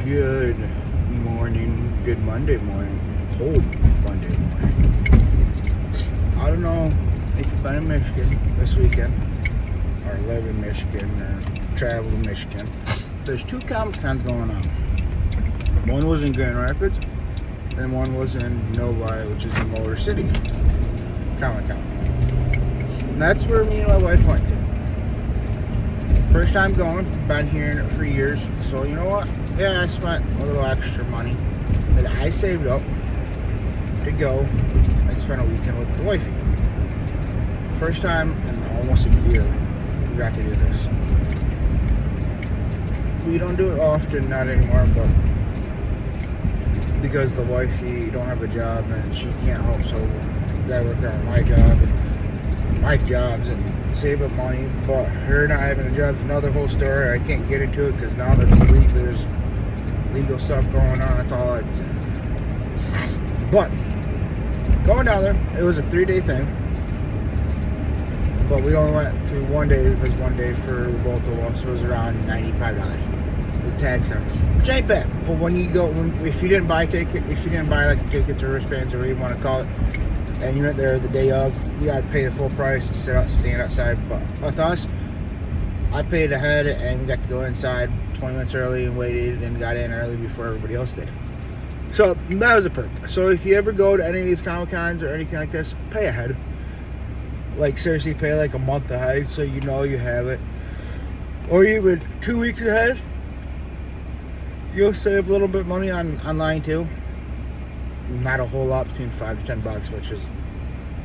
Good morning, good Monday morning, cold Monday morning. I don't know if you've been in Michigan this weekend, or live in Michigan, or travel to Michigan. There's two Comic Cons going on. One was in Grand Rapids, and one was in Novi, which is in Motor City Comic Con. And that's where me and my wife went to. First time going, been here for years, so you know what? Yeah, I spent a little extra money that I saved up to go and spend a weekend with the wifey. First time in almost a year we got to do this. We don't do it often, not anymore, but because the wifey don't have a job and she can't help, so I gotta work around my job and my jobs and save up money. But her not having a job is another whole story. I can't get into it because now that's legal. There's legal stuff going on. That's all I'd say. But going down there, it was a 3-day thing. But we only went to one day because one day for both of us was around $95 with tax on it, which ain't bad. But when you go, if you didn't buy like tickets or wristbands or whatever you want to call it, and you went there the day of, you got to pay the full price to stand outside. But with us, I paid ahead and we got to go inside 20 minutes early and waited and got in early before everybody else did. So that was a perk. So if you ever go to any of these Comic Cons or anything like this, pay ahead. Like seriously, pay like a month ahead so you know you have it. Or even 2 weeks ahead. You'll save a little bit of money online too. Not a whole lot, between $5 to $10, which is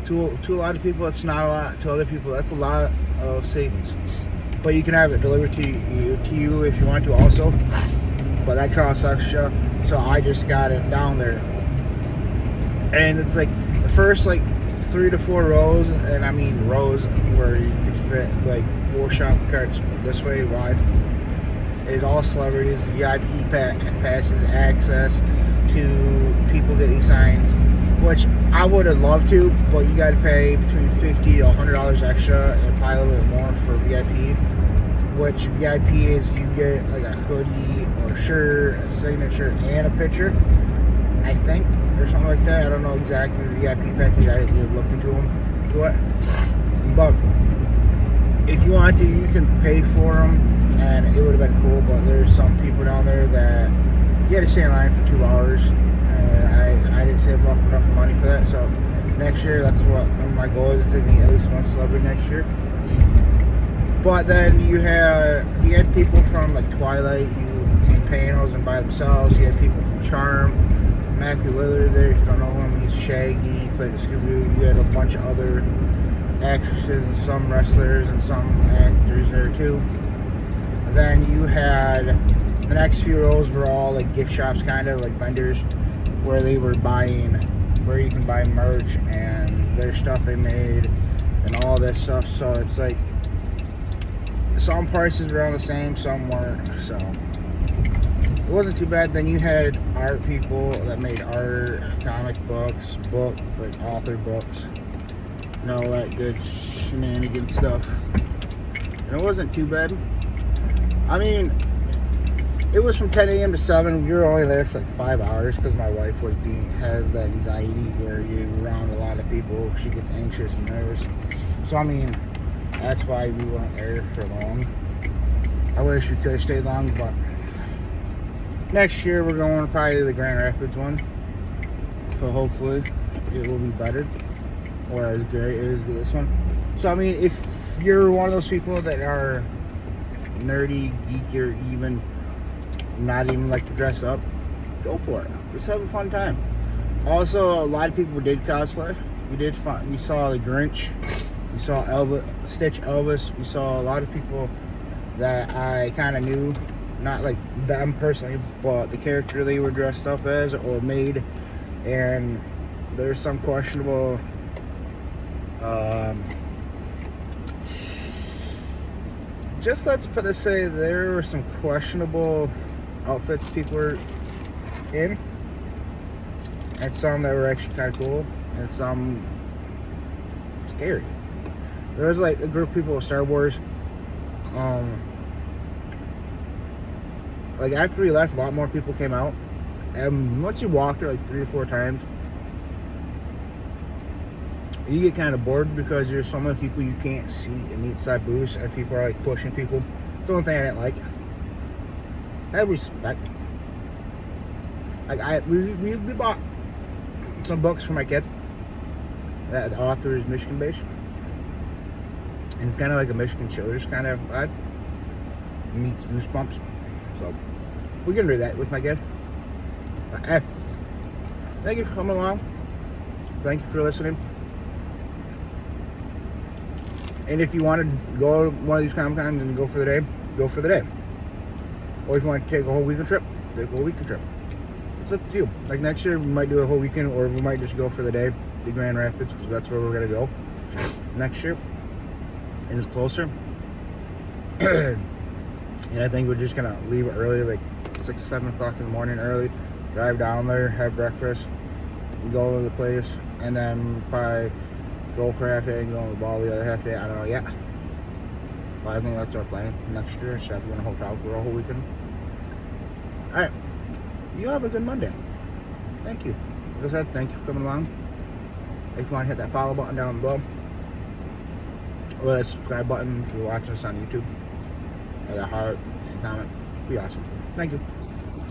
to a lot of people it's not a lot. To other people that's a lot of savings. But you can have it delivered to you if you want to also. But that costs extra, so I just got it down there. And it's like the first like 3 to 4 rows, and I mean rows where you could fit like 4 shopping carts this way wide, is all celebrities, VIP passes, access to people getting signed, which I would have loved to, but you got to pay between $50 to $100 extra and probably a little bit more for VIP. Which VIP is you get like a hoodie or a shirt, a signature, and a picture, I think, or something like that. I don't know exactly the VIP package. I didn't look into it. But if you want to, you can pay for them, and it would have been cool. But there's some people down there that you had to stay in line for 2 hours, and I didn't save up enough money for that. So next year, that's what my goal is, to meet at least one celebrity next year. But then you had people from like Twilight, you panels and by themselves. You had people from Charm, Matthew Lillard there. If you don't know him, he's Shaggy. He played a Scooby-Doo. You had a bunch of other actresses and some wrestlers and some actors there too. And then you had the next few rows were all like gift shops, kind of like vendors, where they were buying, where you can buy merch and their stuff they made and all this stuff. So it's like some prices were all the same, some weren't. So it wasn't too bad. Then you had art people that made art, comic books, like author books, and all that good shenanigan stuff. And it wasn't too bad. I mean, it was from 10 a.m. to 7. We were only there for like 5 hours because my wife has the anxiety where you're around a lot of people. She gets anxious and nervous. So I mean, that's why we weren't there for long. I wish we could have stayed long, but next year we're going to probably the Grand Rapids one. So hopefully it will be better, or as great as this one. So I mean, if you're one of those people that are nerdy, geeky, or even not even like to dress up, go for it. Just have a fun time. Also, a lot of people did cosplay. We saw the Grinch. We saw Stitch Elvis. We saw a lot of people that I kind of knew, not like them personally, but the character they were dressed up as or made. And there's some questionable just let's put it, say there were some questionable outfits people were in, and some that were actually kind of cool, and some scary. There was like a group of people with Star Wars like after we left, a lot more people came out. And once you walk there like 3 or 4 times, you get kind of bored because there's so many people you can't see in each side booths, and people are like pushing people. It's the only thing I didn't like. I have respect. Like we bought some books for my kid. The author is Michigan based, and it's kind of like a Michigan Chillers kind of vibe. Meets Goosebumps. So we're gonna do that with my kid. But, hey, thank you for coming along. Thank you for listening. And if you want to go to one of these Comic-Cons and go for the day, go for the day. Or if you want to take a whole weekend trip, take a whole weekend trip. It's up to you. Like next year, we might do a whole weekend, or we might just go for the day, the Grand Rapids, because that's where we're gonna go next year. And it's closer. And I think we're just gonna leave early, like 6, 7 o'clock in the morning early. Drive down there, have breakfast, go to the place, and then probably go for half day and go on the ball the other half day. I don't know yet. But I think that's our plan next year, instead of going to a hotel for a whole weekend. Alright. You have a good Monday. Thank you. Like I said, thank you for coming along. If you want to hit that follow button down below, or that subscribe button if you're watching this on YouTube, or that heart and comment, be awesome. Thank you.